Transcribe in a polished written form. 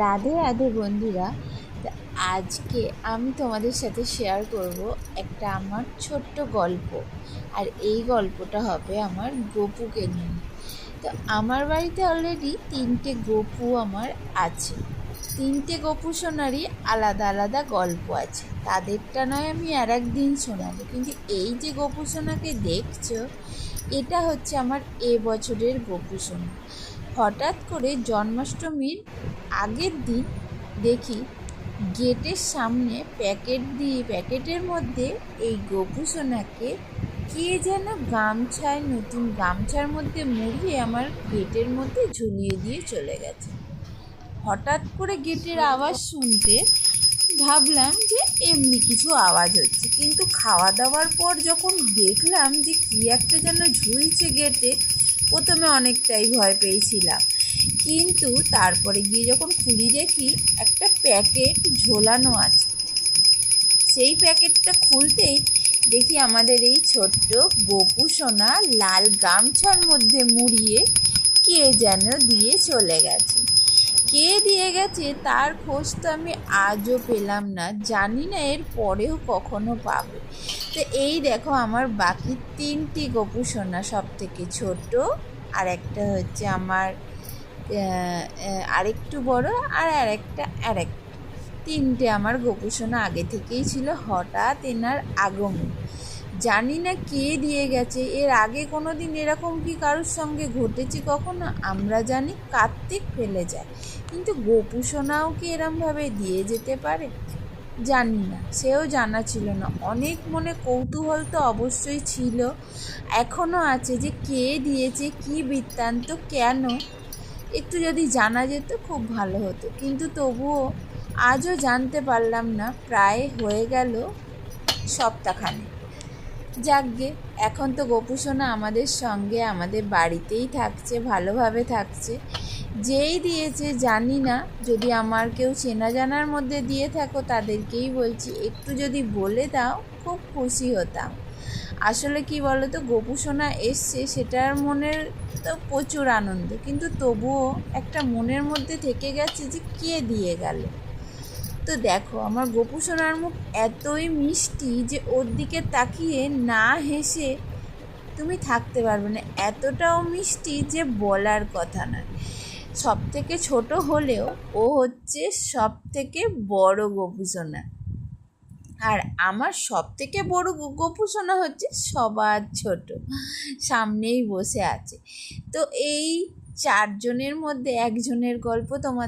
রাধে রাধে বন্ধুরা। তা আজকে আমি তোমাদের সাথে শেয়ার করব একটা আমার ছোট্ট গল্প। আর এই গল্পটা হবে আমার গপুকে নিয়ে। তো আমার বাড়িতে অলরেডি 3টে গপু আমার আছে। 3টে গপু শোনারই আলাদা আলাদা গল্প আছে, তাদেরটা নয় আমি আর একদিন শোনাবো। কিন্তু এই যে গপু সোনাকে দেখছো, এটা হচ্ছে আমার এবছরের গপু সোনা। হঠাৎ করে জন্মাষ্টমীর আগের দিন দেখি গেটের সামনে প্যাকেটের মধ্যে এই গপু সোনাকে কে যেন গামছায়, নতুন গামছার মধ্যে মুড়িয়ে আমার গেটের মধ্যে ঝুলিয়ে দিয়ে চলে গেছে। হঠাৎ করে গেটের আওয়াজ শুনতে ভাবলাম যে এমনি কিছু আওয়াজ হচ্ছে, কিন্তু খাওয়া দাওয়ার পর যখন দেখলাম যে কী একটা যেন ঝুলছে গেটে, প্রথমে অনেকটাই ভয় পেয়েছিলাম। কিন্তু তারপরে গিয়ে যখন খুলি দেখি একটা প্যাকেট ঝোলানো আছে। সেই প্যাকেটটা খুলতেই দেখি আমাদের এই ছোট্ট গপু সোনা লাল গামছার মধ্যে মুড়িয়ে কে যেন দিয়ে চলে গেছে। কে দিয়ে গেছে তার খোঁজ তো আমি আজও পেলাম না, জানি না এর পরেও কখনো পাবো। তো এই দেখো আমার বাকি 3টি গপু সোনা, সব থেকে ছোট, আর একটা হচ্ছে আমার আরেকটু বড়, আর আরেকটা 3টে আমার গপু সোনা আগে থেকেই ছিল। হঠাৎ এনার আগমন, জানি না কে দিয়ে গেছে। এর আগে কোনো দিন এরকম কি কারোর সঙ্গে ঘটেছে কখনো? আমরা জানি কার্তিক ফেলে যায়, কিন্তু গপু সোনাও কি এরমভাবে দিয়ে যেতে পারে? জানি না, সেও জানা ছিল না। অনেক মনে কৌতূহল তো অবশ্যই ছিল, এখনও আছে, যে কে দিয়েছে, কি বৃত্তান্ত, কেন, একটু যদি জানা যেত খুব ভালো হতো। কিন্তু তবুও আজও জানতে পারলাম না। প্রায় হয়ে গেল সপ্তাহখানেক। যাকগে, এখন তো গপু সোনা আমাদের সঙ্গে, আমাদের বাড়িতেই থাকছে, ভালোভাবে থাকছে। যেই দিয়েছে জানি না, যদি আমার কেউ চেনা জানার মধ্যে দিয়ে থাকো তাদেরকেই বলছি, একটু যদি বলে দাও খুব খুশি হতাম। আসলে কি বলো তো, গপু সোনা এসছে, সেটার মনের তো প্রচুর আনন্দ, কিন্তু তবুও একটা মনের মধ্যে থেকে গেছে যে কে দিয়ে গেল। তো দেখো আমার গপু সোনার মুখ এতই মিষ্টি যে ওর দিকে তাকিয়ে না হেসে তুমি থাকতে পারবে না, এতটাও মিষ্টি যে বলার কথা নয়। সব থেকে ছোট হলেও ও হচ্ছে সব থেকে বড় গপু সোনা। আর আমার সব থেকে বড় গপু সোনা হচ্ছে সবার ছোট, সামনেই বসে আছে। তো এই 4জনের মধ্যে একজনের গল্প তোমাদের